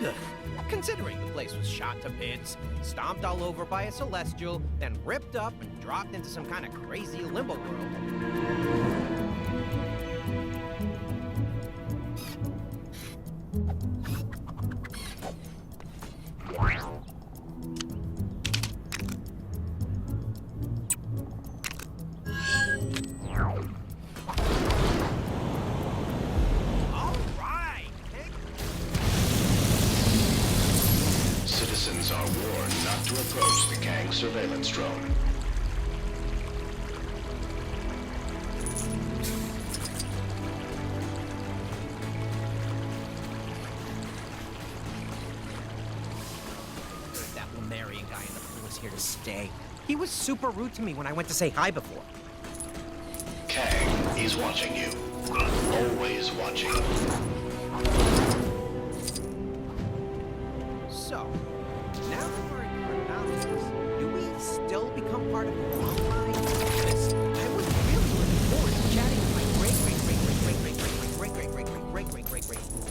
Ugh. Considering the place was shot to bits, stomped all over by a celestial, then ripped up and dropped into some kind of crazy limbo world. Citizens are warned not to approach the Kang surveillance drone. That Lemurian guy in the pool is here to stay. He was super rude to me when I went to say hi before. Kang is watching you. Always watching. So, now that we're in Chronopolis, do we still become part of the long line? This, I was really looking forward to chatting with my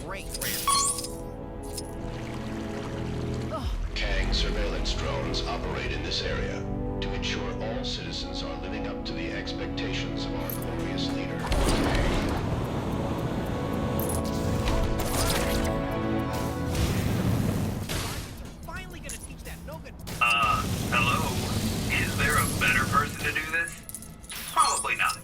great. Kang surveillance drones operate in this area to ensure all citizens are living up to the expectations of our glorious leader, Kang. Finally gonna teach that no-good. Hello? Is there a better person to do this? Probably not.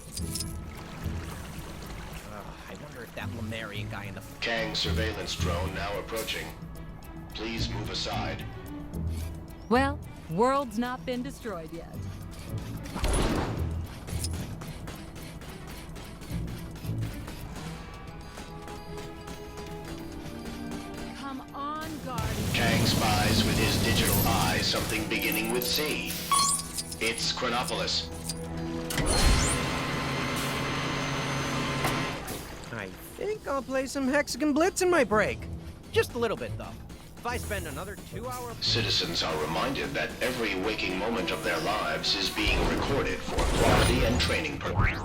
I wonder if that Lemurian guy in the... Kang surveillance drone now approaching. Please move aside. Well, world's not been destroyed yet. Come on, Guardian. Kang spies with his digital eye something beginning with C. It's Chronopolis. I think I'll play some Hexagon Blitz in my break. Just a little bit, though. If I spend another 2 hours... Citizens are reminded that every waking moment of their lives is being recorded for quality and training purposes.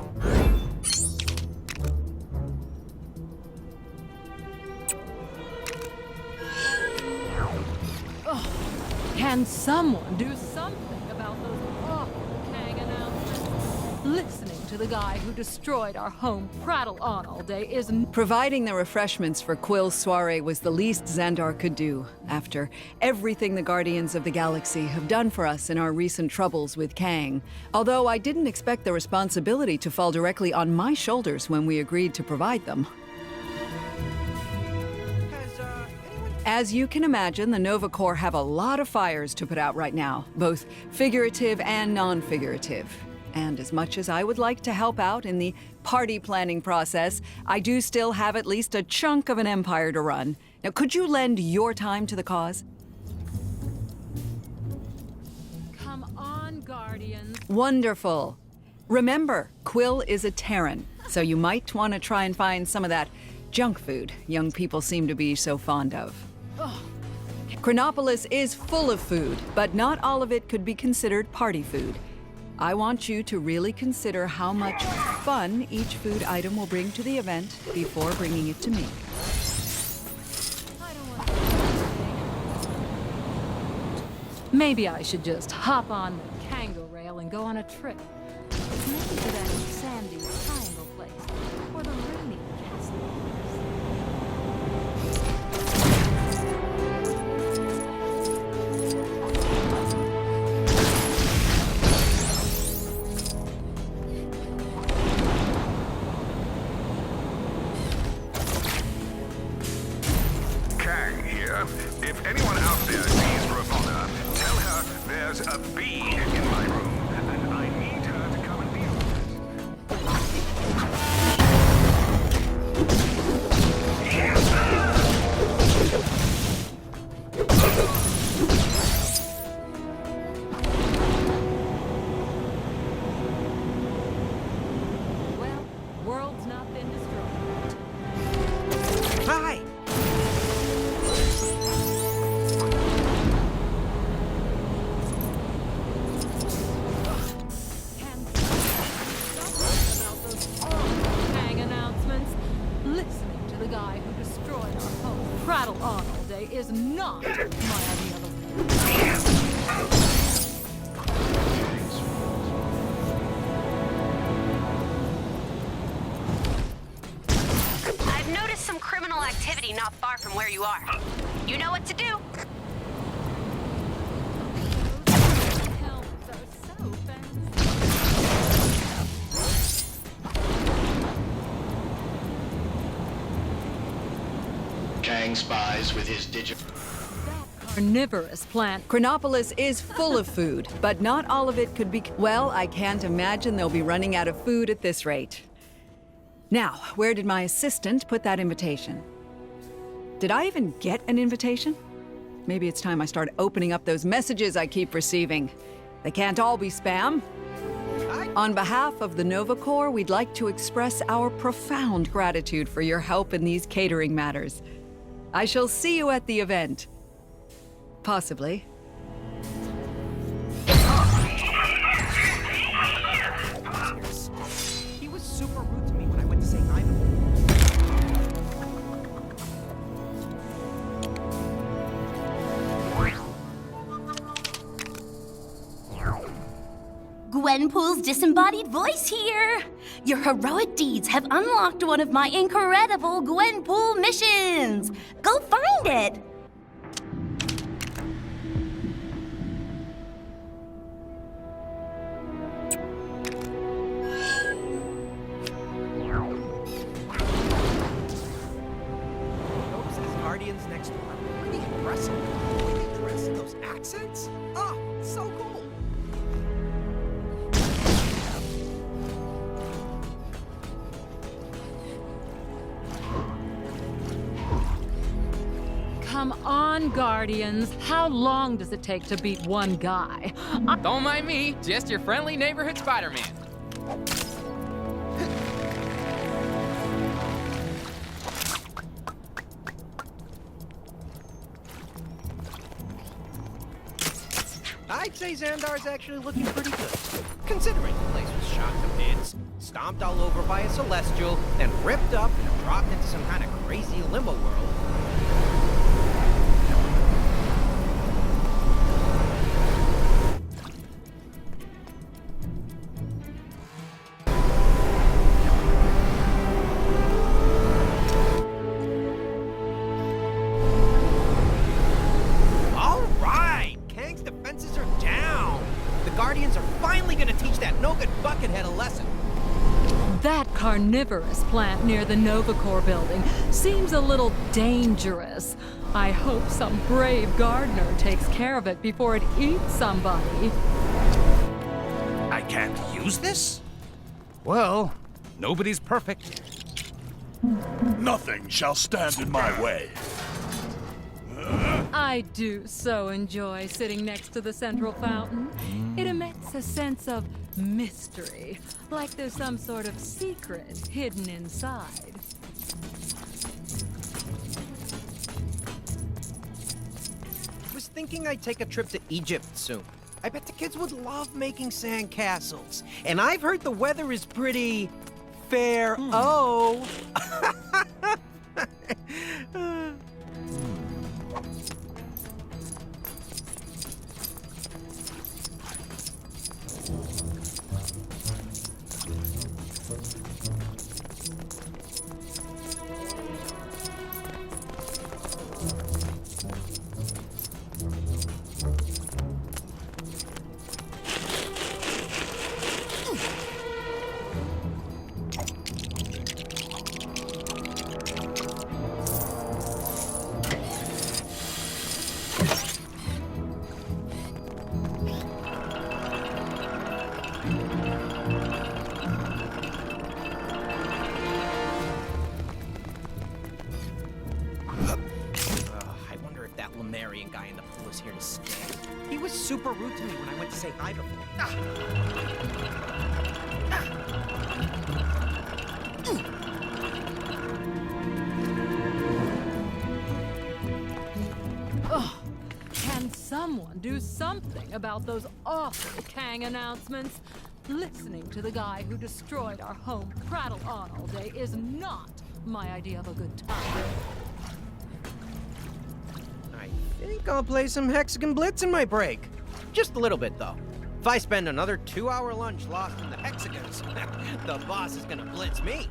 Can someone do something about those awful Kang announcements? Listening to the guy who destroyed our home prattle on all day isn't... Providing the refreshments for Quill's soiree was the least Xandar could do, after everything the Guardians of the Galaxy have done for us in our recent troubles with Kang. Although I didn't expect the responsibility to fall directly on my shoulders when we agreed to provide them. As you can imagine, the Nova Corps have a lot of fires to put out right now, both figurative and non-figurative. And as much as I would like to help out in the party planning process, I do still have at least a chunk of an empire to run. Now, could you lend your time to the cause? Come on, Guardians. Wonderful. Remember, Quill is a Terran, so you might want to try and find some of that junk food young people seem to be so fond of. Chronopolis is full of food, but not all of it could be considered party food. I want you to really consider how much fun each food item will bring to the event before bringing it to me. I don't want to... Maybe I should just hop on the Kango rail and go on a trip. Maybe to that sandy triangle place, or the rainy castle. Kang here. If anyone out there sees Ravonna, tell her there's a bee in my room, and I need her to come and deal with Well, world's not been destroyed. Hi! not my idea of a I've noticed some criminal activity not far from where you are. You know what to do. helmets are so fancy. Kang spies with his digital... Carnivorous plant. Chronopolis is full of food, but not all of it could be... Well, I can't imagine they'll be running out of food at this rate. Now, where did my assistant put that invitation? Did I even get an invitation? Maybe it's time I start opening up those messages I keep receiving. They can't all be spam. On behalf of the Nova Corps, we'd like to express our profound gratitude for your help in these catering matters. I shall see you at the event. Possibly. He was super rude to me when I went to say hi to him. Gwenpool's disembodied voice here! Your heroic deeds have unlocked one of my incredible Gwenpool missions! Go find it! Those as guardians next door are pretty impressive. The way they dress and those accents? Oh, so cool. Come on, Guardians. How long does it take to beat one guy? Don't mind me, just your friendly neighborhood Spider-Man. I'd say Xandar's actually looking pretty good, considering the place was shot to bits, stomped all over by a celestial, then ripped up and dropped into some kind of crazy limbo world. All right, Kang's defenses are down. The Guardians are finally gonna teach that no-good buckethead a lesson. That carnivorous plant near the Nova Corps building seems a little dangerous. I hope some brave gardener takes care of it before it eats somebody. I can't use this? Well, nobody's perfect. Nothing shall stand in my way. I do so enjoy sitting next to the central fountain. It emits a sense of mystery, like there's some sort of secret hidden inside. Was thinking I'd take a trip to Egypt soon. I bet the kids would love making sand castles. And I've heard the weather is pretty fair. Oh. Lemurian guy in the pool is here to stay. He was super rude to me when I went to say hi to him. Oh, can someone do something about those awful Kang announcements? Listening to the guy who destroyed our home prattle on all day is not my idea of a good time. I think I'll play some Hexagon Blitz in my break. Just a little bit, though. If I spend another 2-hour lunch lost in the hexagons, the boss is gonna blitz me.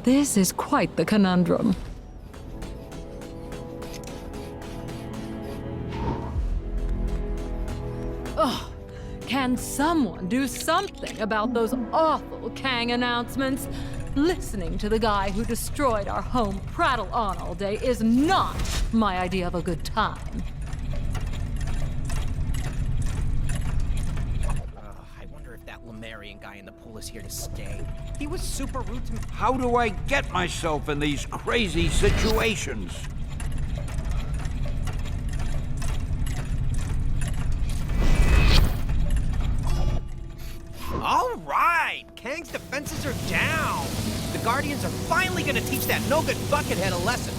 This is quite the conundrum. Ugh. Can someone do something about those awful Kang announcements? Listening to the guy who destroyed our home prattle on all day is not my idea of a good time. I wonder if that Lemurian guy in the pool is here to stay. He was super rude to me. How do I get myself in these crazy situations? All right! Kang's defenses are down! The Guardians are finally gonna teach that no-good buckethead a lesson.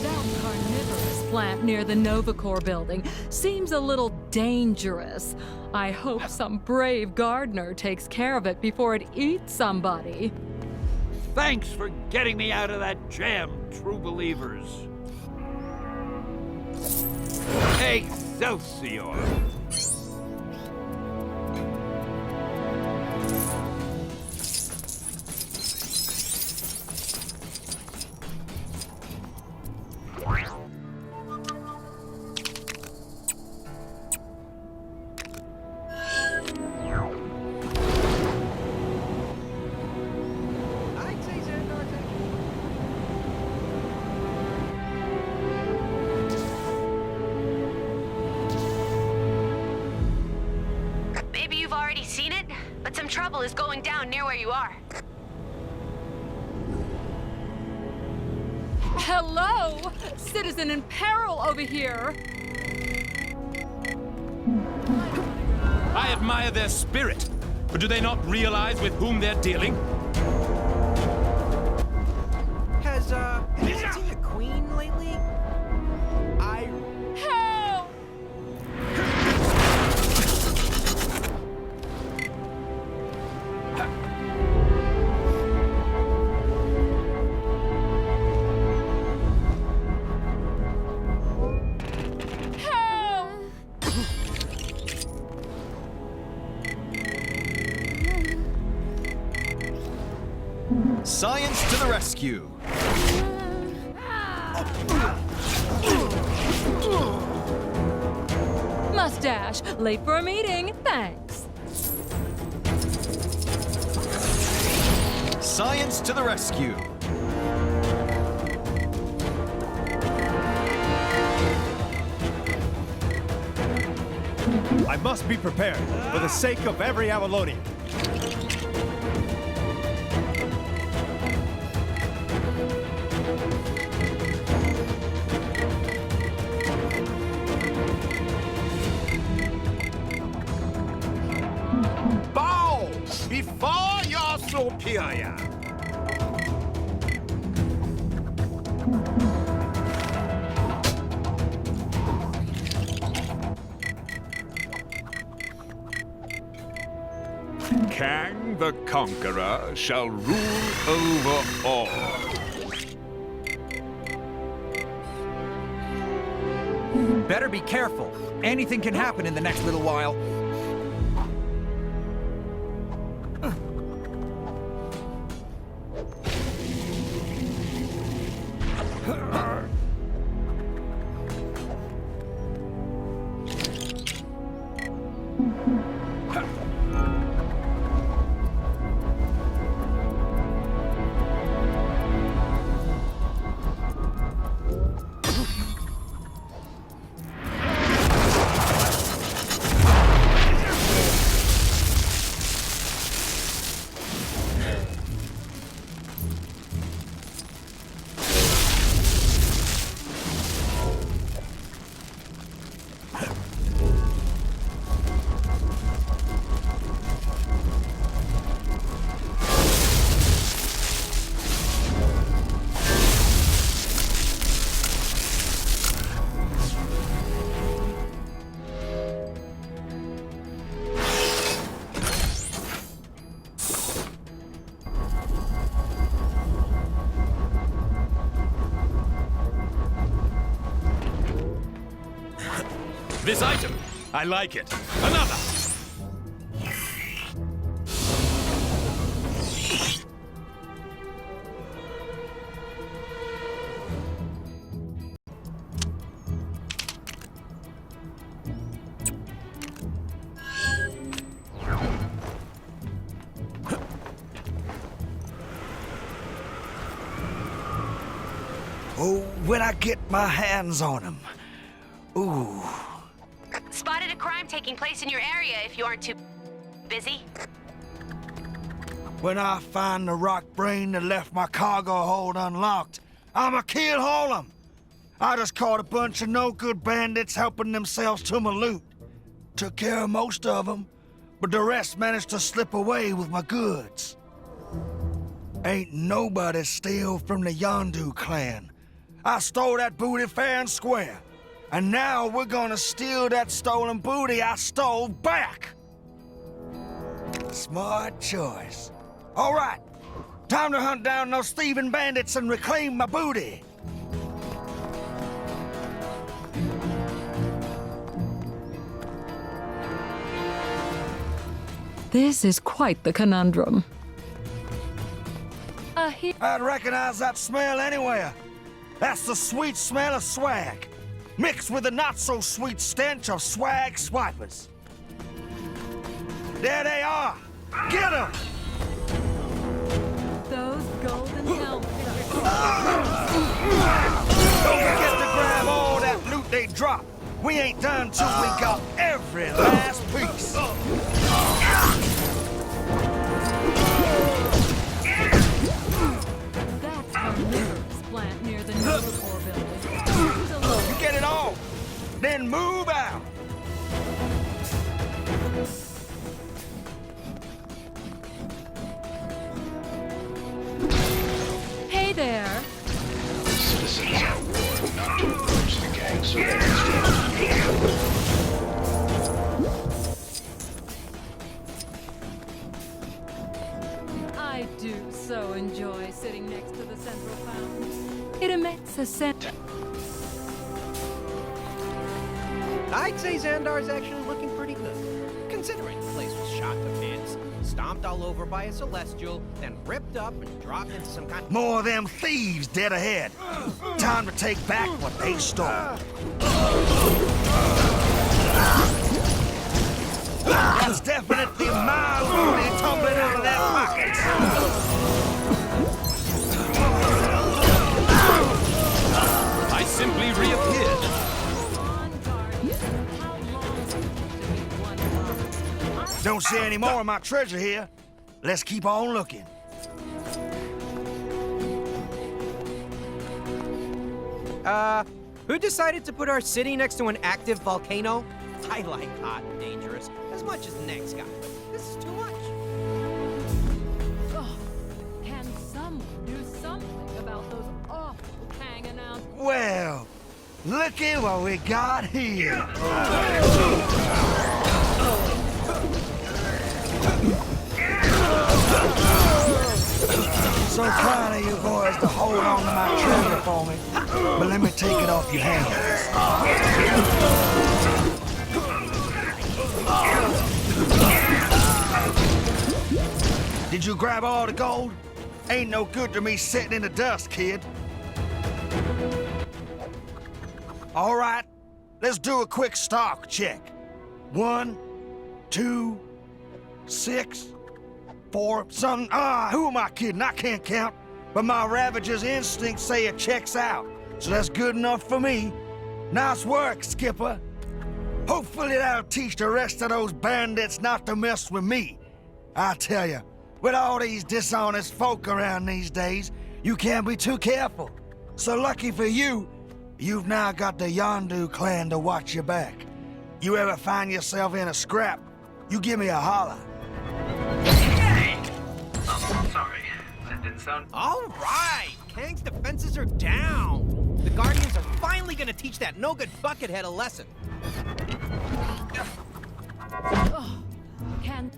That carnivorous plant near the Novacore building seems a little dangerous. I hope some brave gardener takes care of it before it eats somebody. Thanks for getting me out of that jam, true believers. Excelsior! I'd say Xandar's Maybe you've already seen it, but some trouble is going down near where you are. Hello? Citizen in peril over here. I admire their spirit, but do they not realize with whom they're dealing? Has anyone seen the Queen lately? Help! Help! Science to the rescue! Mustache, late for a meeting. Thanks. Science to the rescue! I must be prepared for the sake of every Avalonian. Bow before your superior! Kang the Conqueror shall rule over all. Better be careful. Anything can happen in the next little while. This item, I like it. Another! Oh, when I get my hands on him. Ooh. Spotted a crime taking place in your area if you aren't too busy. When I find the rock brain that left my cargo hold unlocked, I'ma kill all of 'em. I just caught a bunch of no-good bandits helping themselves to my loot. Took care of most of them, but the rest managed to slip away with my goods. Ain't nobody steal from the Yondu clan. I stole that booty fair and square. And now we're gonna steal that stolen booty I stole back. Smart choice. All right, time to hunt down those thieving bandits and reclaim my booty. This is quite the conundrum. I'd recognize that smell anywhere. That's the sweet smell of swag, mixed with the not-so-sweet stench of swag swipers. There they are! Get them! Those golden helmets. Don't forget to grab all that loot they drop. We ain't done till we got every last piece. That's carnivorous plant near the Novacore building. You get it all, then move out. Hey there. Citizens are warned not to approach the gang surveillance drone. I do so enjoy sitting next to the central fountain. It emits a scent. I'd say Xandar's actually looking pretty good, considering the place was shot to bits, stomped all over by a celestial, then ripped up and dropped into some kind of... More of them thieves dead ahead. Time to take back what they stole. That's definitely my booty tumbling out of their pockets. I simply reappeared. Don't see any more of my treasure here. Let's keep on looking. Who decided to put our city next to an active volcano? I like hot and dangerous as much as the next guy, but this is too much. Oh, can someone do something about those awful Kang announcements? Well, look at what we got here. So kind of you boys to hold on to my treasure for me, but let me take it off your hands. Did you grab all the gold? Ain't no good to me sitting in the dust, kid. All right, let's do a quick stock check. 1, 2, 6, 4, something. Who am I kidding? I can't count. But my Ravager's instincts say it checks out. So that's good enough for me. Nice work, Skipper. Hopefully that'll teach the rest of those bandits not to mess with me. I tell you, with all these dishonest folk around these days, you can't be too careful. So lucky for you, you've now got the Yondu clan to watch your back. You ever find yourself in a scrap, you give me a holler. Hey! Sorry. That didn't sound... All right! Kang's defenses are down! The Guardians are finally gonna teach that no-good buckethead a lesson. Oh, can...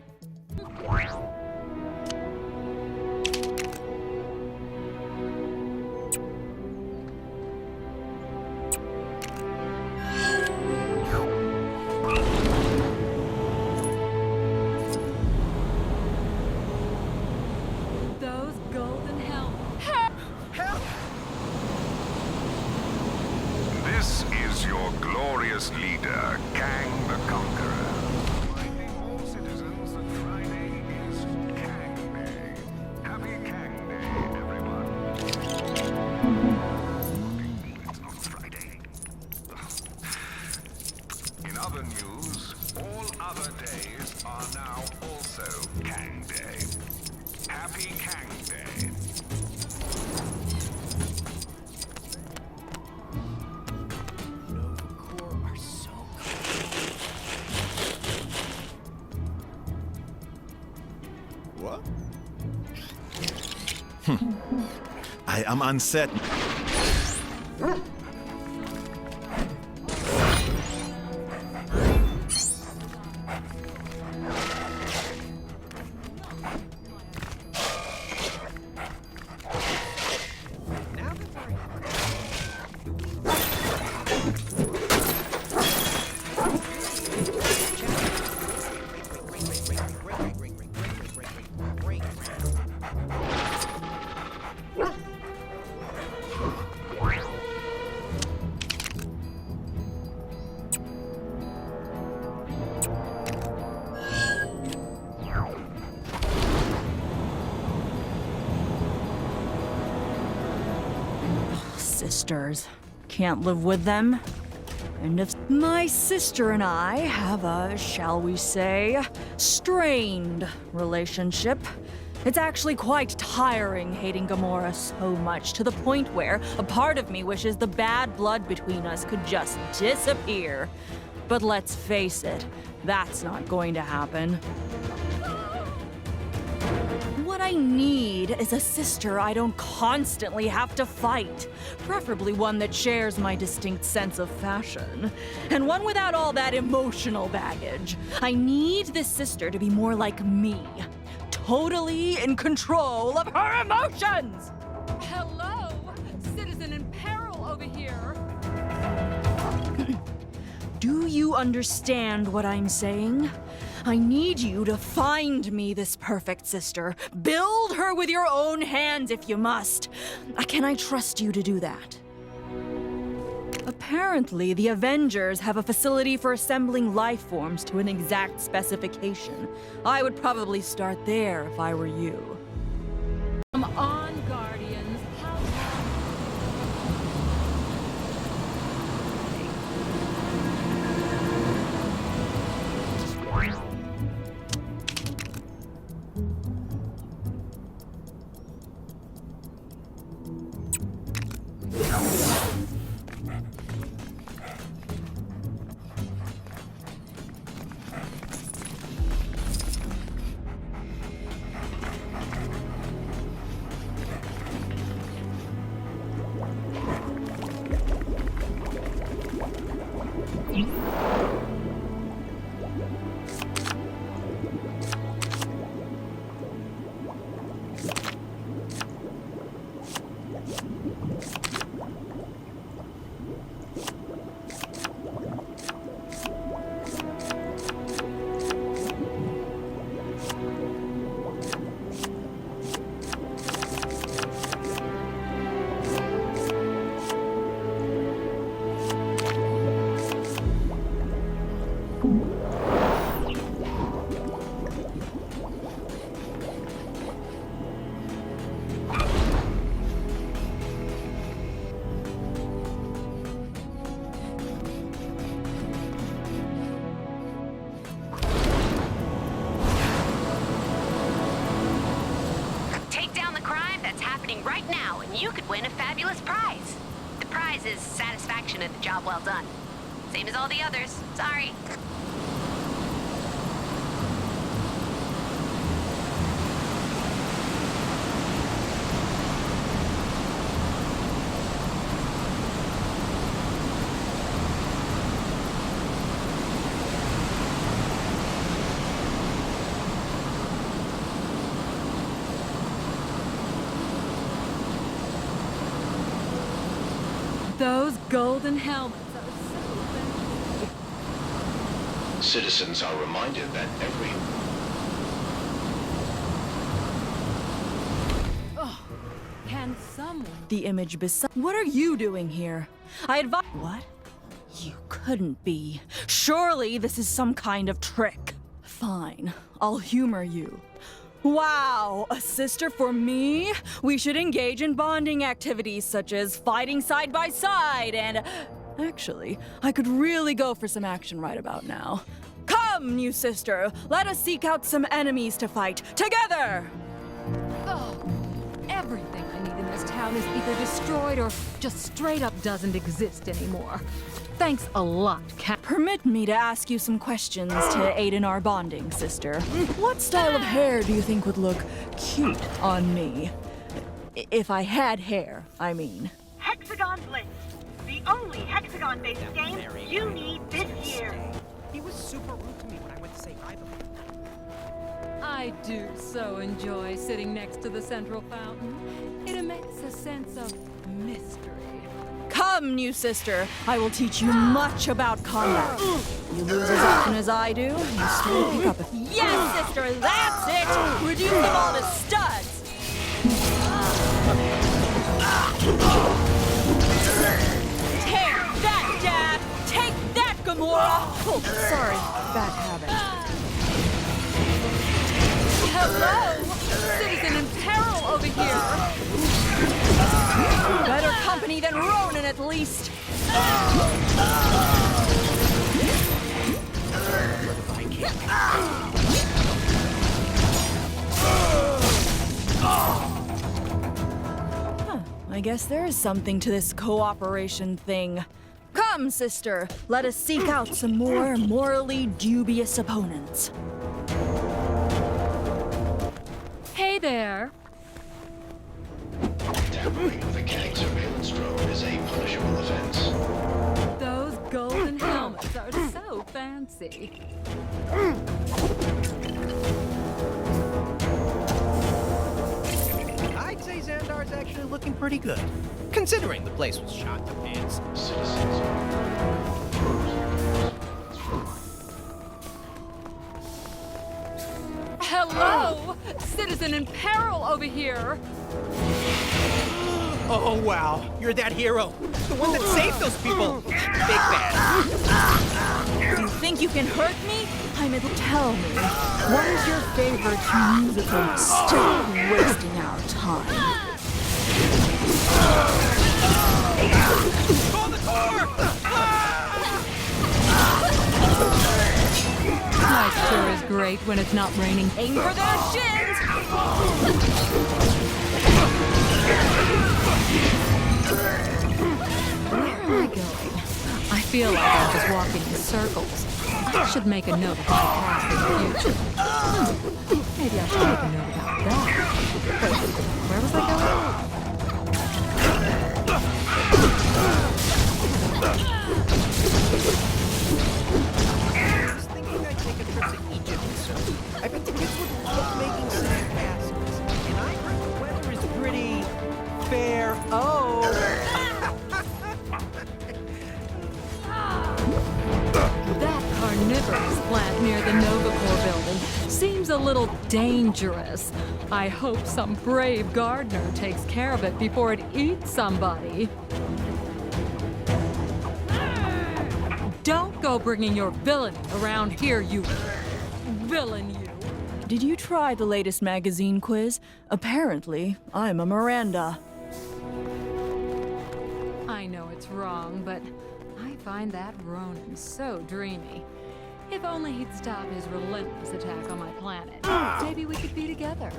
days are now also Kang Day. Happy Kang Day. Novacore are so What? I am unset. Sisters. Can't live with them. And if my sister and I have a, shall we say, strained relationship. It's actually quite tiring hating Gamora so much, to the point where a part of me wishes the bad blood between us could just disappear. But let's face it, that's not going to happen. What I need is a sister I don't constantly have to fight. Preferably one that shares my distinct sense of fashion. And one without all that emotional baggage. I need this sister to be more like me. Totally in control of her emotions! Hello? Citizen in peril over here. Do you understand what I'm saying? I need you to find me this perfect sister. Build her with your own hands if you must. Can I trust you to do that? Apparently, the Avengers have a facility for assembling life forms to an exact specification. I would probably start there if I were you. Come on, Guardians. How right now, and you could win a fabulous prize. The prize is satisfaction at the job well done. Same as all the others. Sorry. Those golden helmets are so fancy. Citizens are reminded that every... Oh, can someone... The image beside... What are you doing here? I advise... What? You couldn't be. Surely this is some kind of trick. Fine, I'll humor you. Wow, a sister for me? We should engage in bonding activities such as fighting side by side and... Actually, I could really go for some action right about now. Come Come, new sister. Let us seek out some enemies to fight together. Oh, everything I need in this town is either destroyed or just straight up doesn't exist anymore. Thanks a lot, Cat. Permit me to ask you some questions to aid in our bonding, sister. What style of hair do you think would look cute on me? If I had hair, I mean. Hexagon Blitz, the only hexagon-based game you need this year. He was super rude to me when I went to say hi to him. I do so enjoy sitting next to the central fountain. It emits a sense of mystery. Come, new sister. I will teach you much about combat. You lose as often as I do, you still pick up a... Yes, sister, that's it! Reduce them all to studs! Take that, Dad! Take that, Gamora! Oh, sorry, bad habit. Hello! Citizen in peril over here! Better company than Ronan, at least! I guess there is something to this cooperation thing. Come, sister, let us seek out some more morally dubious opponents. Hey there. Tampering with a Kang surveillance drone is a punishable offense. Those golden helmets are so fancy. I'd say Xandar's actually looking pretty good, considering the place was shot to bits. Hello! Citizen in peril over here! Oh, wow. You're that hero. The one that saved those people. Big bad. Do you think you can hurt me? Tell me, what is your favorite musical? Stop wasting our time. Call the core! Life sure is great when it's not raining. Aim for their shins! Where am I going? I feel like I'm just walking in circles. I should make a note of my path in the future. Maybe I should make a note about that. Wait, where was I I was thinking I'd take a trip to Egypt soon. I bet the kids would love making sand castles. And I heard the weather is pretty fair. Oh! That carnivorous plant near the Novacore building seems a little dangerous. I hope some brave gardener takes care of it before it eats somebody. Don't go bringing your villainy around here, you villain, you. Did you try the latest magazine quiz? Apparently, I'm a Miranda. I know it's wrong, but I find that Ronan so dreamy. If only he'd stop his relentless attack on my planet, maybe we could be together.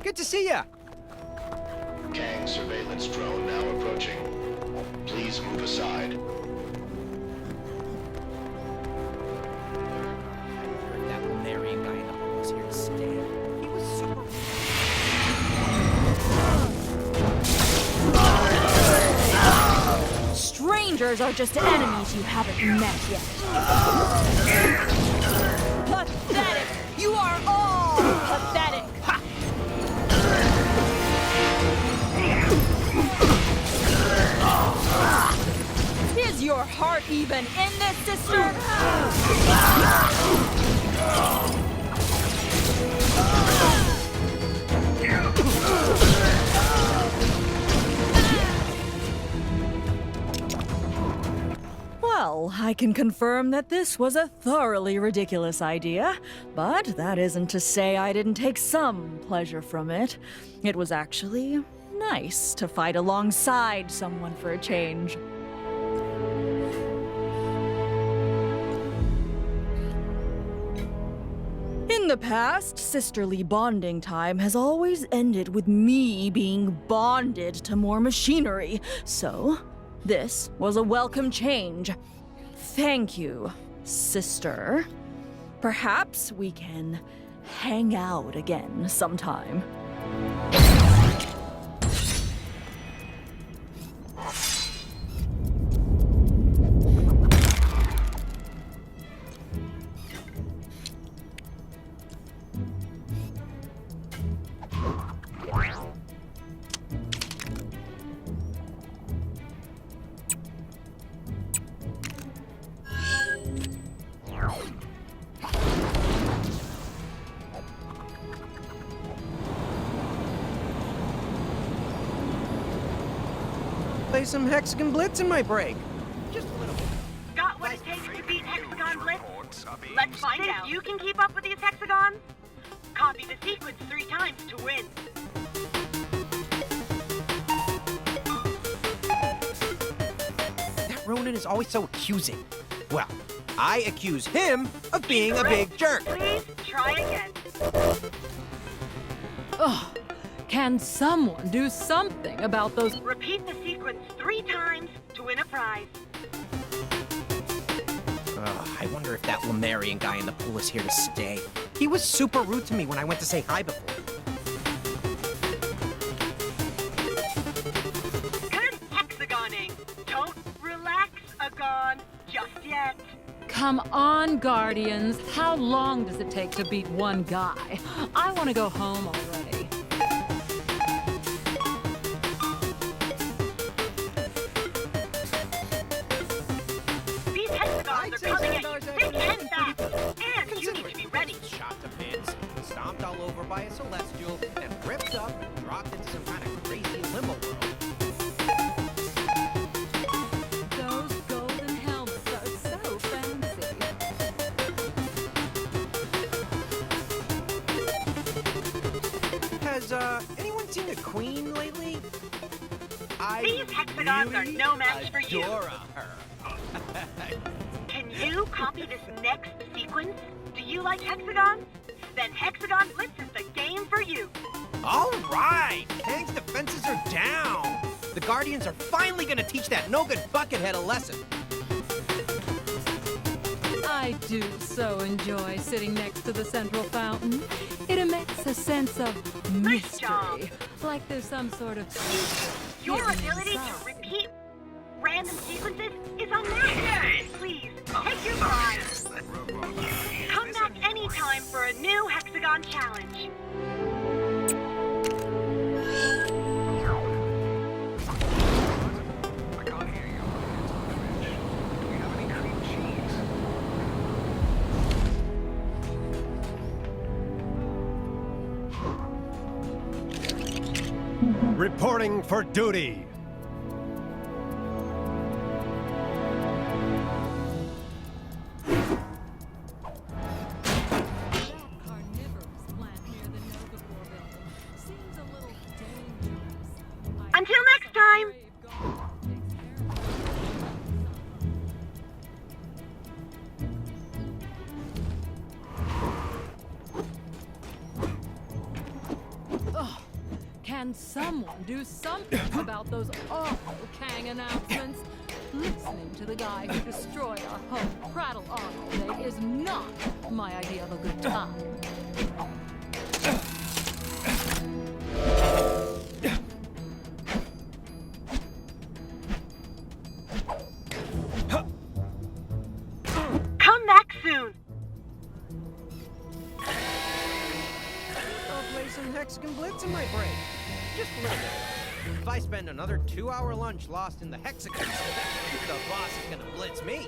Good to see ya! Kang surveillance drone now approaching. Please move aside. That Valerian guy in the hall was here to stay. He was super... Strangers are just enemies you haven't met yet. Pathetic! You are all pathetic! Ha! Is your heart even in this, sister? Well, I can confirm that this was a thoroughly ridiculous idea, but that isn't to say I didn't take some pleasure from it. It was actually nice to fight alongside someone for a change. the past, sisterly bonding time has always ended with me being bonded to more machinery. So, this was a welcome change. Thank you, sister. Perhaps we can hang out again sometime. Play some Hexagon Blitz in my break. Just a little bit. Got what it takes to beat Hexagon Blitz? Let's find out. You can keep up with these Hexagons? Copy the sequence 3 times to win. That Ronin is always so accusing. Well, I accuse him of being a big jerk. Please try again. Ugh. Can someone do something about those? Repeat the sequence 3 times to win a prize. I wonder if that Lemurian guy in the pool is here to stay. He was super rude to me when I went to say hi before. Good hexagoning. Don't relax, Agon, just yet. Come on, Guardians. How long does it take to beat one guy? I want to go home already. These hexagons are coming at you thick and fast. And you need to be ready. Shot to bits, stomped all over by a celestial, and ripped up and dropped into some kind of crazy limo world. Those golden helmets are so fancy. Has anyone seen the Queen lately? These hexagons are no match for you. Adore her. Can you copy this next sequence? Do you like hexagons? Then Hexagon Blitz is the game for you. All right, Kang's defenses are down. The Guardians are finally gonna teach that no-good buckethead a lesson. I do so enjoy sitting next to the central fountain. It emits a sense of mystery, like there's some sort of secret Your hidden ability to inside. repeat random sequences is unmatched. Please, take your prize. Come back anytime for a new Hexagon challenge. I can't hear you. Do we have any cream cheese? Reporting for duty. Until next time. Ugh. Can someone do something about those awful Kang announcements? Listening to the guy who destroyed our home prattle on all day is not my idea of a good time. Come back soon. I'll play some Hexagon Blitz in my break. Just a little bit. If I spend another 2-hour lunch lost in the Hexagons, the boss is gonna blitz me.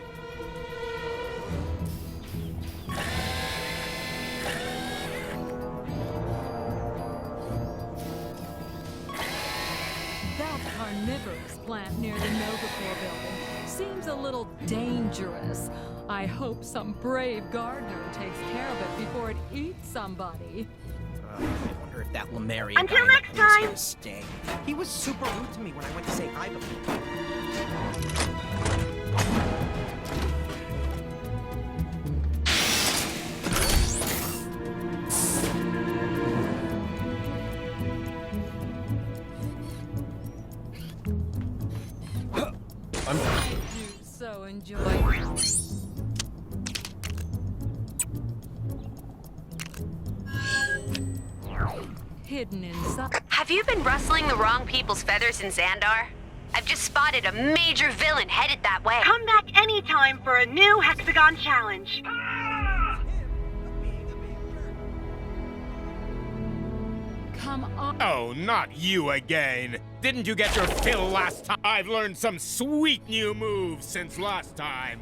That carnivorous plant near the Novacore building seems a little dangerous. I hope some brave gardener takes care of it before it eats somebody. I wonder if that Lemurian Until guy in the next pool is here time. to stay. He was super rude to me when I went to say hi before. enjoy. Hidden inside. Have you been rustling the wrong people's feathers in Xandar? I've just spotted a major villain headed that way. Come back anytime for a new Hexagon challenge. Come on. Oh, not you again. Didn't you get your fill last time? I've learned some sweet new moves since last time.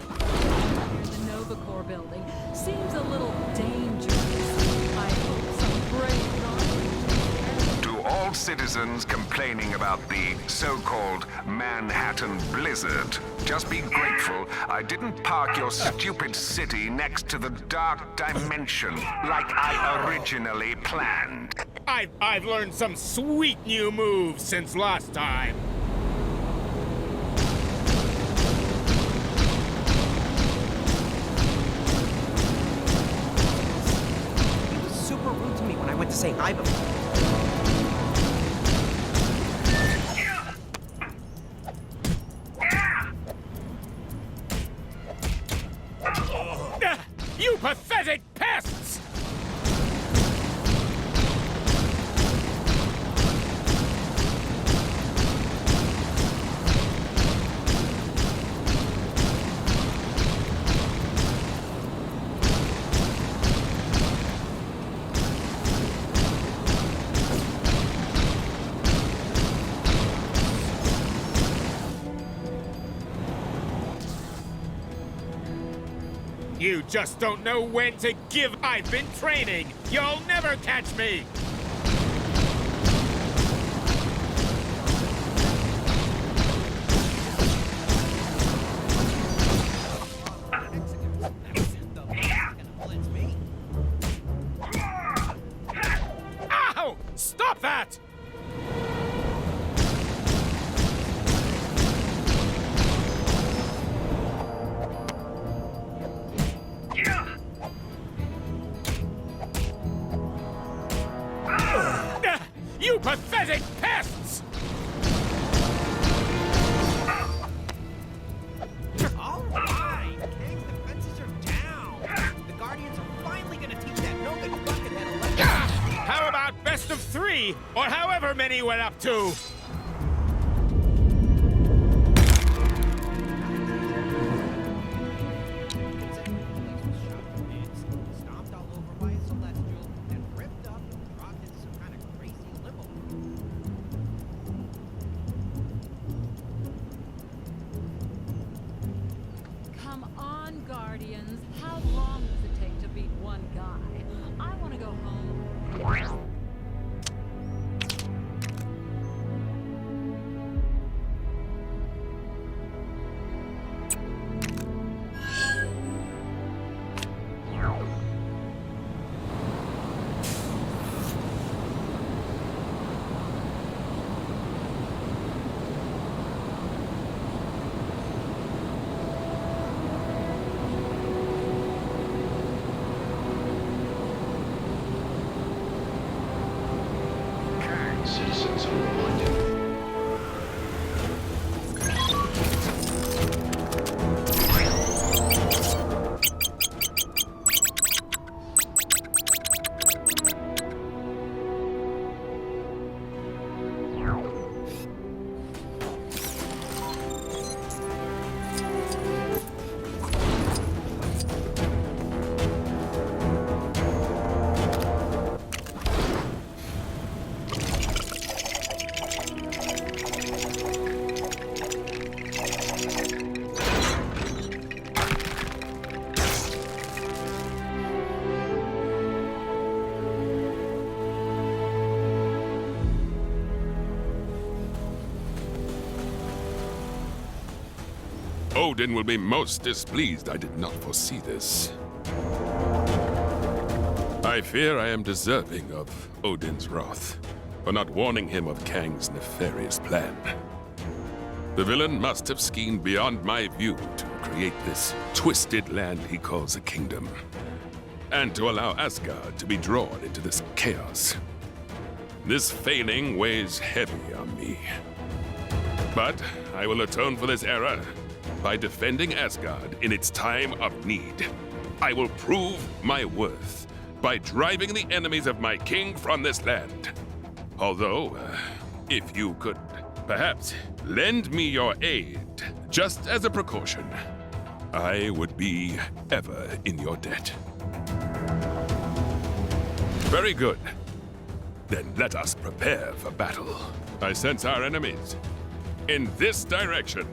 Near the Nova Corps building seems a little dangerous. I hope some brave guardian. To all citizens complaining about the so-called Manhattan Blizzard, just be grateful I didn't park your stupid city next to the dark dimension like I originally planned. I've learned some sweet new moves since last time. He was super rude to me when I went to say hi before. You pathetic pests! You just don't know when to give. I've been training. You'll never catch me. Ow! Stop that! You pathetic pests! All right, Kang's defenses are down. The Guardians are finally gonna teach that no-good buckethead a lesson. How about best of 3, or however many we're up to? Stomped all over by a celestial, and ripped up and dropped into some kind of crazy limo. Come on, Guardians. How long does it take to beat one guy? I want to go home. Citizens are reminded. Odin will be most displeased. I did not foresee this. I fear I am deserving of Odin's wrath for not warning him of Kang's nefarious plan. The villain must have schemed beyond my view to create this twisted land he calls a kingdom, and to allow Asgard to be drawn into this chaos. This failing weighs heavy on me. But I will atone for this error by defending Asgard in its time of need. I will prove my worth by driving the enemies of my king from this land. Although, if you could perhaps lend me your aid, just as a precaution, I would be ever in your debt. Very good. Then let us prepare for battle. I sense our enemies in this direction.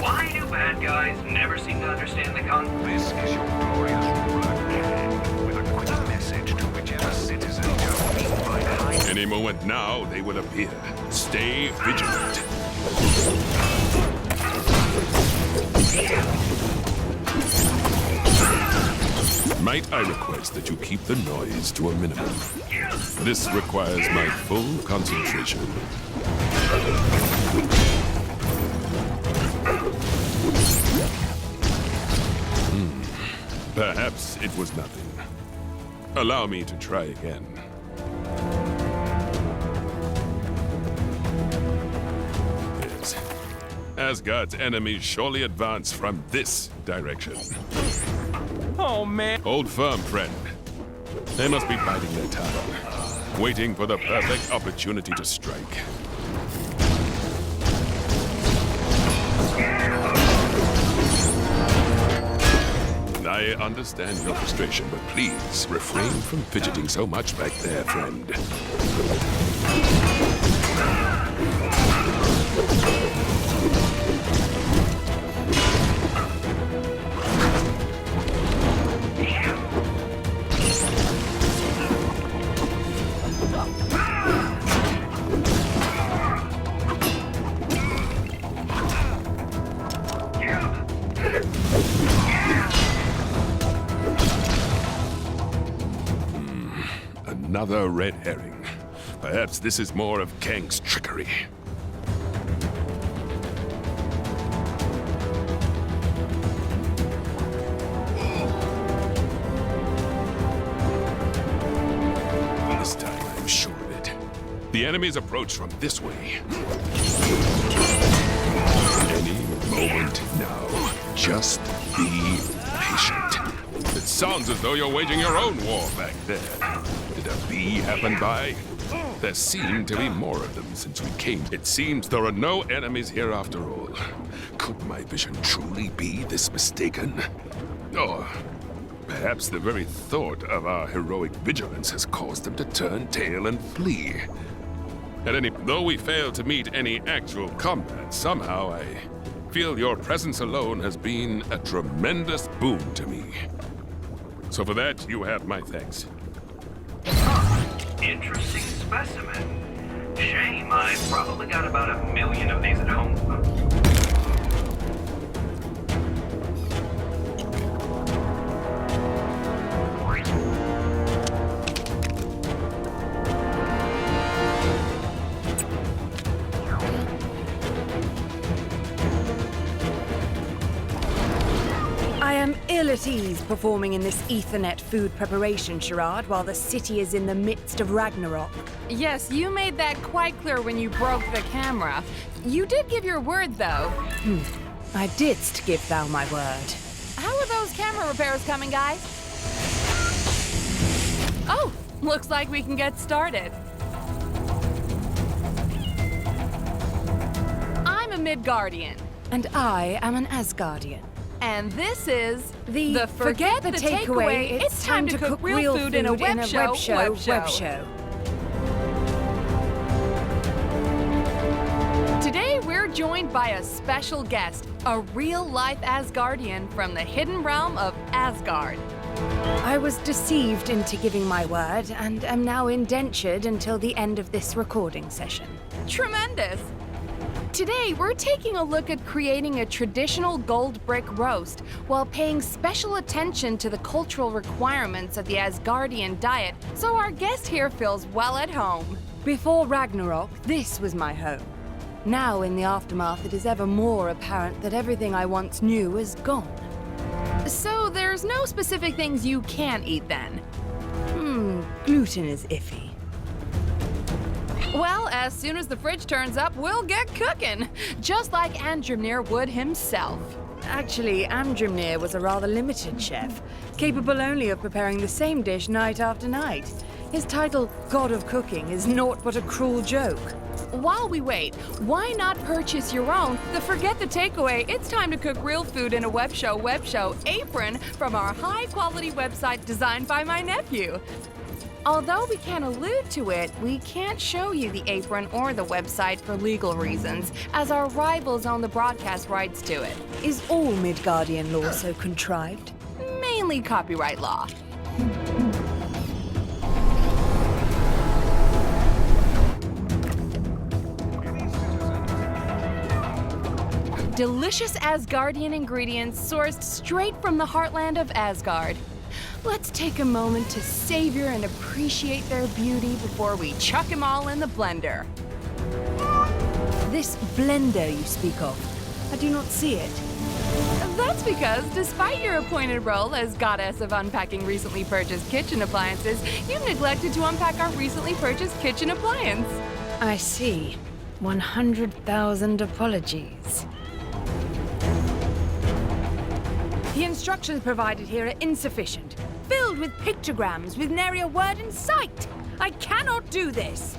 Why do bad guys never seem to understand the concept? This is your glorious ruler, Kang, with a quick message to whichever citizen you meet by high. Any moment now, they will appear. Stay vigilant. Might I request that you keep the noise to a minimum? This requires my full concentration. Perhaps it was nothing. Allow me to try again. Yes. Asgard's enemies surely advance from this direction. Oh, man. Hold firm, friend. They must be biding their time, waiting for the perfect opportunity to strike. I understand your frustration, but please refrain from fidgeting so much back there, friend. Another red herring. Perhaps this is more of Kang's trickery. This time I'm sure of it. The enemies approach from this way. Any moment now. Just be patient. It sounds as though you're waging your own war back there. Did a bee happen by? There seem to be more of them since we came. It seems there are no enemies here after all. Could my vision truly be this mistaken? Or perhaps the very thought of our heroic vigilance has caused them to turn tail and flee. Though we failed to meet any actual combat, somehow I feel your presence alone has been a tremendous boon to me. So for that, you have my thanks. Interesting specimen. Shame, I've probably got about 1 million of these at home. I am ill at ease performing in this Ethernet food preparation charade while the city is in the midst of Ragnarok. Yes, you made that quite clear when you broke the camera. You did give your word, though. I didst give thou my word. How are those camera repairs coming, guys? Oh, looks like we can get started. I'm a Midgardian. And I am an Asgardian. And this is the Forget the Takeaway. It's time to cook real food in a web show. Today we're joined by a special guest, a real-life Asgardian from the hidden realm of Asgard. I was deceived into giving my word and am now indentured until the end of this recording session. Tremendous! Today, we're taking a look at creating a traditional gold brick roast while paying special attention to the cultural requirements of the Asgardian diet, so our guest here feels well at home. Before Ragnarok, this was my home. Now, in the aftermath, it is ever more apparent that everything I once knew is gone. So there's no specific things you can't eat then? Gluten is iffy. Well, as soon as the fridge turns up, we'll get cooking. Just like Andromir would himself. Actually, Andromir was a rather limited chef, capable only of preparing the same dish night after night. His title, God of Cooking, is naught but a cruel joke. While we wait, why not purchase your own? Forget the takeaway. It's time to cook real food in a web show apron from our high-quality website designed by my nephew. Although we can allude to it, we can't show you the apron or the website for legal reasons, as our rivals own the broadcast rights to it. Is all Midgardian law so contrived? Mainly copyright law. Delicious Asgardian ingredients sourced straight from the heartland of Asgard. Let's take a moment to savor and appreciate their beauty before we chuck them all in the blender. This blender you speak of, I do not see it. That's because, despite your appointed role as goddess of unpacking recently purchased kitchen appliances, you've neglected to unpack our recently purchased kitchen appliance. I see. 100,000 apologies. The instructions provided here are insufficient, filled with pictograms with nary a word in sight. I cannot do this.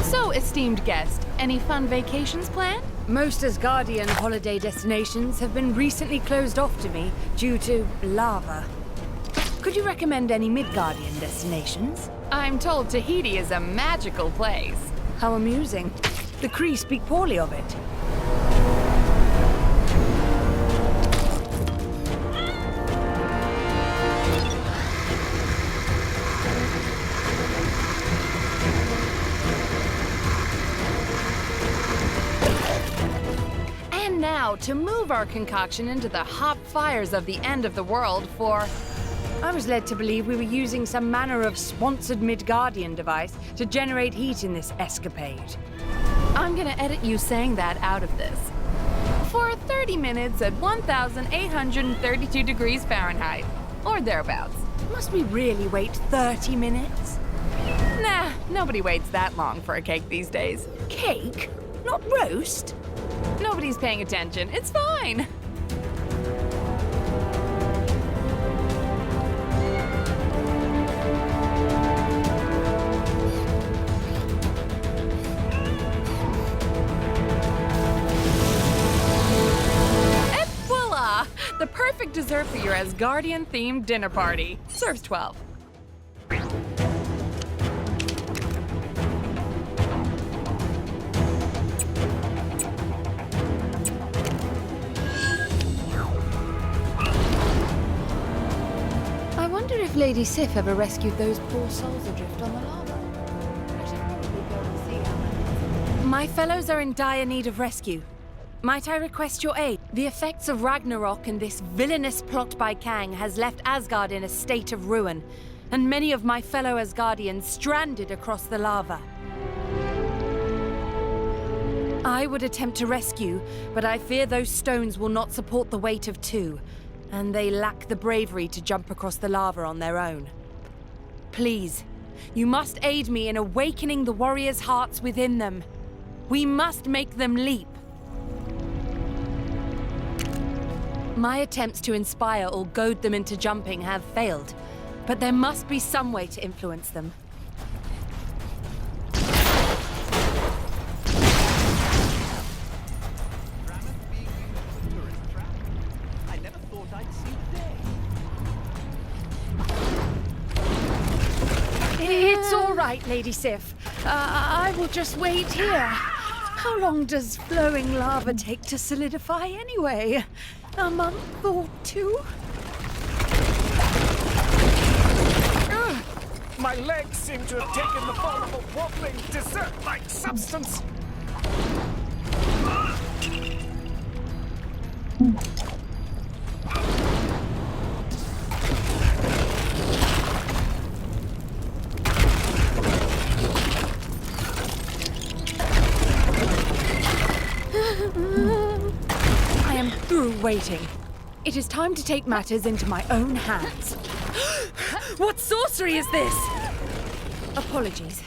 So, esteemed guest, any fun vacations planned? Most Asgardian holiday destinations have been recently closed off to me due to lava. Could you recommend any Midgardian destinations? I'm told Tahiti is a magical place. How amusing. The Kree speak poorly of it. And now, to move our concoction into the hot fires of the end of the world for... I was led to believe we were using some manner of sponsored Midgardian device to generate heat in this escapade. I'm gonna edit you saying that out of this. For 30 minutes at 1,832 degrees Fahrenheit, or thereabouts. Must we really wait 30 minutes? Nah, nobody waits that long for a cake these days. Cake? Not roast? Nobody's paying attention. It's fine. The perfect dessert for your Asgardian-themed dinner party. Serves 12. I wonder if Lady Sif ever rescued those poor souls adrift on the lava. I should probably go and see her. My fellows are in dire need of rescue. Might I request your aid? The effects of Ragnarok and this villainous plot by Kang has left Asgard in a state of ruin, and many of my fellow Asgardians stranded across the lava. I would attempt to rescue, but I fear those stones will not support the weight of two, and they lack the bravery to jump across the lava on their own. Please, you must aid me in awakening the warriors' hearts within them. We must make them leap. My attempts to inspire or goad them into jumping have failed, but there must be some way to influence them. It's all right, Lady Sif. I will just wait here. How long does flowing lava take to solidify anyway? A month or two? My legs seem to have taken the form of a wobbling dessert-like substance. am through waiting. It is time to take matters into my own hands. What sorcery is this? Apologies.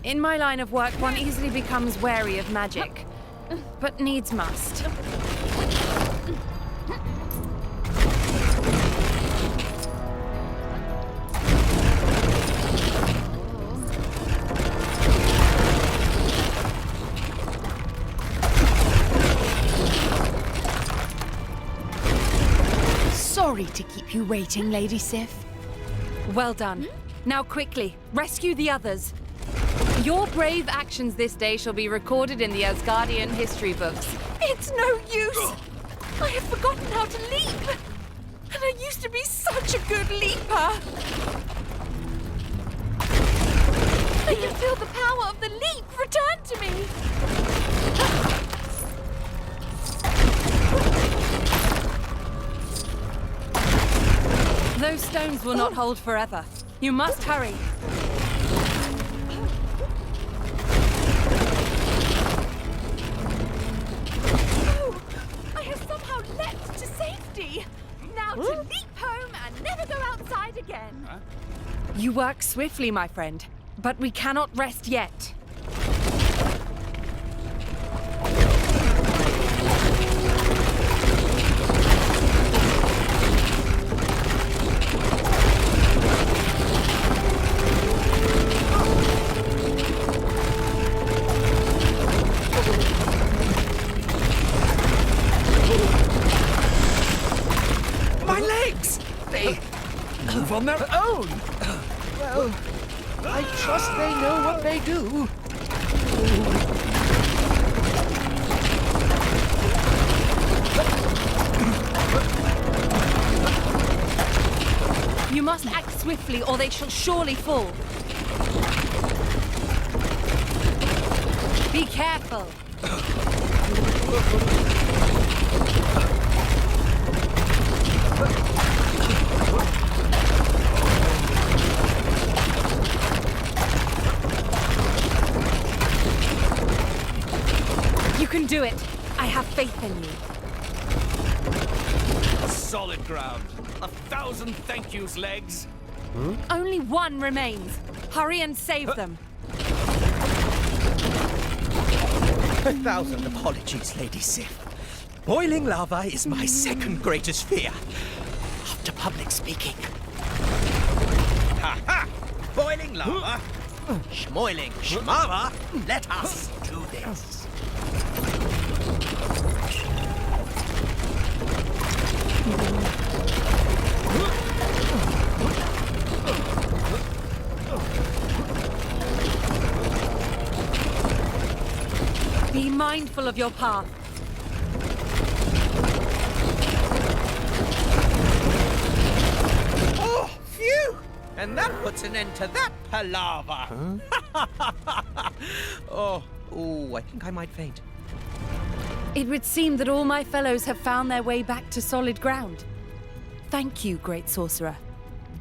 In my line of work, one easily becomes wary of magic, but needs must. Sorry to keep you waiting, Lady Sif. Well done. Now quickly, rescue the others. Your brave actions this day shall be recorded in the Asgardian history books. It's no use! I have forgotten how to leap! And I used to be such a good leaper! I can feel the power of the leap return to me! Those stones will not hold forever. You must hurry. Oh, I have somehow leapt to safety. Now to leap home and never go outside again. You work swiftly, my friend, but we cannot rest yet. Move on their own. Well, I trust they know what they do. You must act swiftly, or they shall surely fall. Be careful. You can do it. I have faith in you. Solid ground. 1,000 thank yous, legs. Only one remains. Hurry and save them. 1,000 apologies, Lady Sif. Boiling lava is my second greatest fear, after public speaking. Ha ha! Boiling lava, schmoiling schmava, let us do this. Be mindful of your path. Oh, phew! And that puts an end to that palaver. Oh, I think I might faint. It would seem that all my fellows have found their way back to solid ground. Thank you, great sorcerer.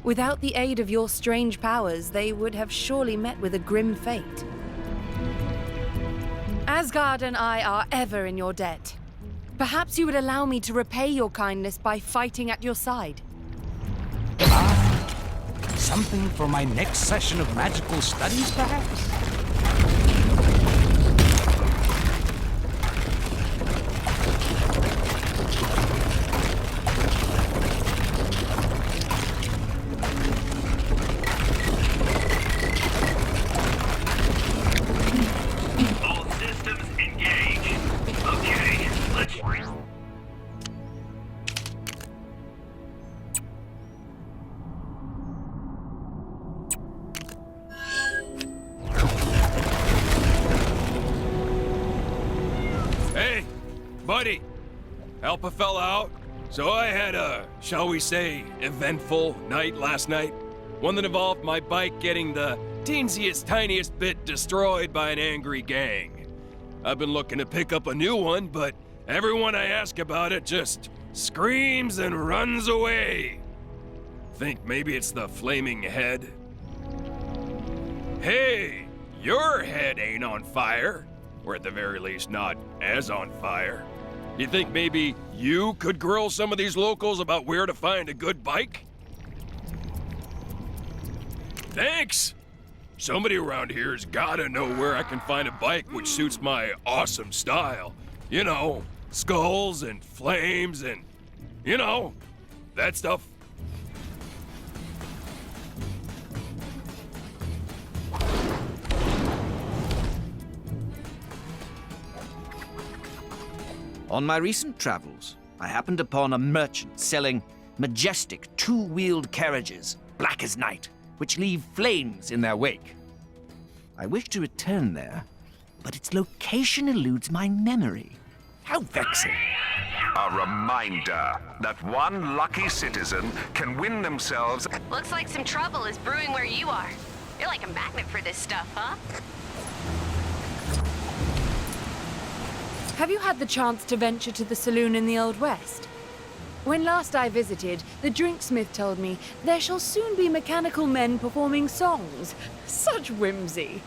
Without the aid of your strange powers, they would have surely met with a grim fate. Asgard and I are ever in your debt. Perhaps you would allow me to repay your kindness by fighting at your side. Something for my next session of magical studies, perhaps? Buddy, help a fella out? So I had a, shall we say, eventful night last night. One that involved my bike getting the teensiest, tiniest bit destroyed by an angry gang. I've been looking to pick up a new one, but everyone I ask about it just screams and runs away. Think maybe it's the flaming head? Hey, your head ain't on fire. Or at the very least, not as on fire. You think maybe you could grill some of these locals about where to find a good bike? Thanks! Somebody around here's gotta know where I can find a bike which suits my awesome style. You know, skulls and flames and, you know, that stuff. On my recent travels, I happened upon a merchant selling majestic two-wheeled carriages, black as night, which leave flames in their wake. I wish to return there, but its location eludes my memory. How vexing. A reminder that one lucky citizen can win themselves. Looks like some trouble is brewing where you are. You're like a magnet for this stuff, huh? Have you had the chance to venture to the saloon in the Old West? When last I visited, the drinksmith told me there shall soon be mechanical men performing songs. Such whimsy.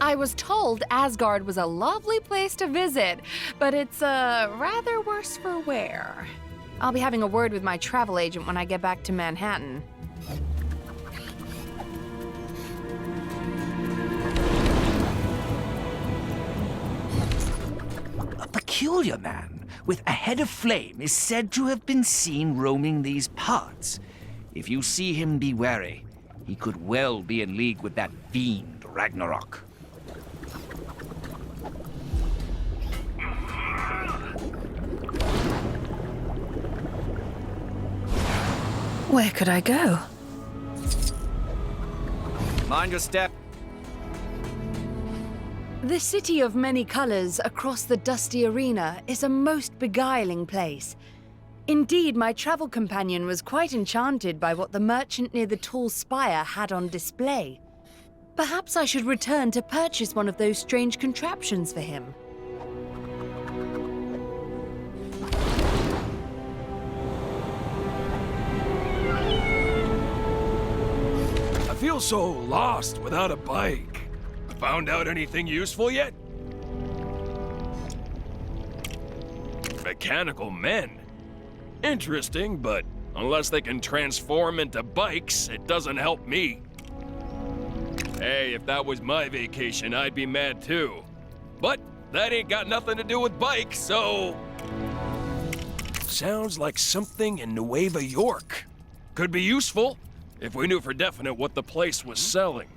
I was told Asgard was a lovely place to visit, but it's rather worse for wear. I'll be having a word with my travel agent when I get back to Manhattan. A peculiar man with a head of flame is said to have been seen roaming these parts. If you see him, be wary. He could well be in league with that fiend, Ragnarok. Where could I go? Mind your step. The city of many colors across the dusty arena is a most beguiling place. Indeed, my travel companion was quite enchanted by what the merchant near the tall spire had on display. Perhaps I should return to purchase one of those strange contraptions for him. I feel so lost without a bike. Found out anything useful yet? Mechanical men. Interesting, but unless they can transform into bikes, it doesn't help me. Hey, if that was my vacation, I'd be mad too. But that ain't got nothing to do with bikes, so... Sounds like something in Nueva York. Could be useful, if we knew for definite what the place was selling.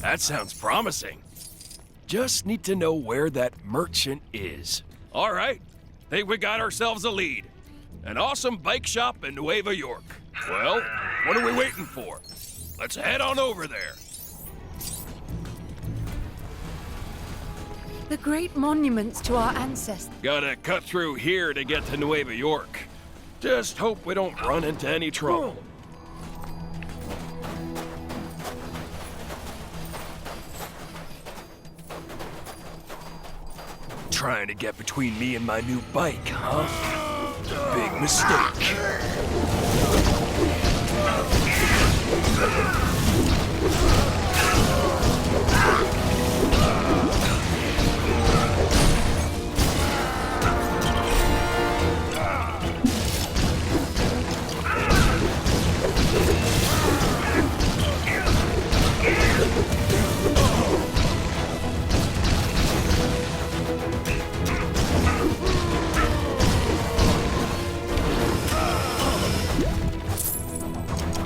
That sounds promising. Just need to know where that merchant is. All right, think we got ourselves a lead. An awesome bike shop in Nueva York. Well, what are we waiting for? Let's head on over there. The great monuments to our ancestors. Gotta cut through here to get to Nueva York. Just hope we don't run into any trouble. Trying to get between me and my new bike, huh? Big mistake.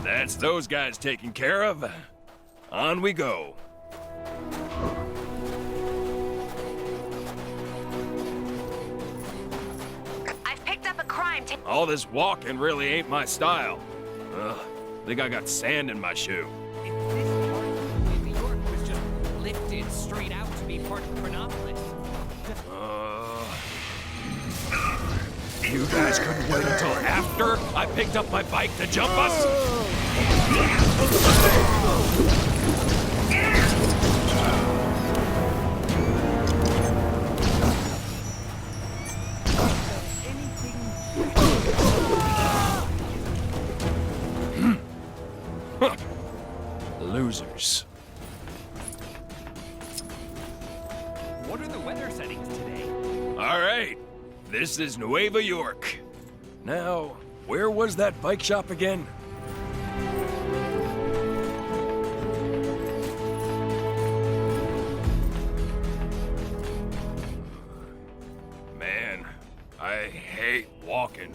That's those guys taken care of. On we go. I've picked up a crime. All this walking really ain't my style. Ugh, think I got sand in my shoe. New York was just lifted straight out to be part of Chronopolis. You guys couldn't wait until after I picked up my bike to jump us? losers. What are the weather settings today? All right, this is Nueva York. Now, where was that bike shop again? Man, I hate walking.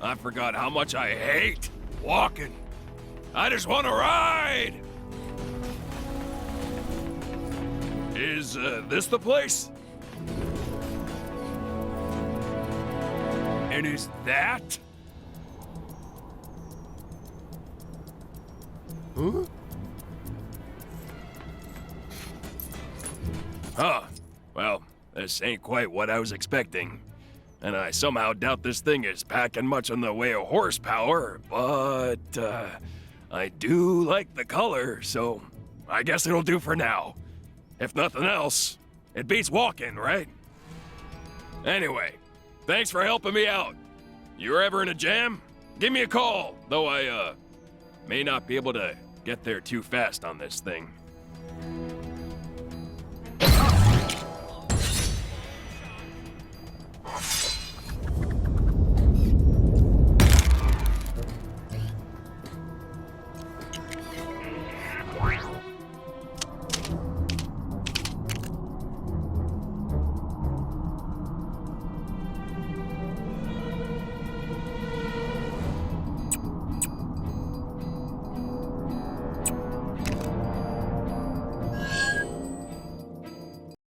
I forgot how much I hate walking. I just want to ride! Is this the place? And is that? Huh? Huh. Well, this ain't quite what I was expecting. And I somehow doubt this thing is packing much in the way of horsepower, but I do like the color, so I guess it'll do for now. If nothing else, it beats walking, right? Anyway, thanks for helping me out. You're ever in a jam? Give me a call, though I may not be able to get there too fast on this thing.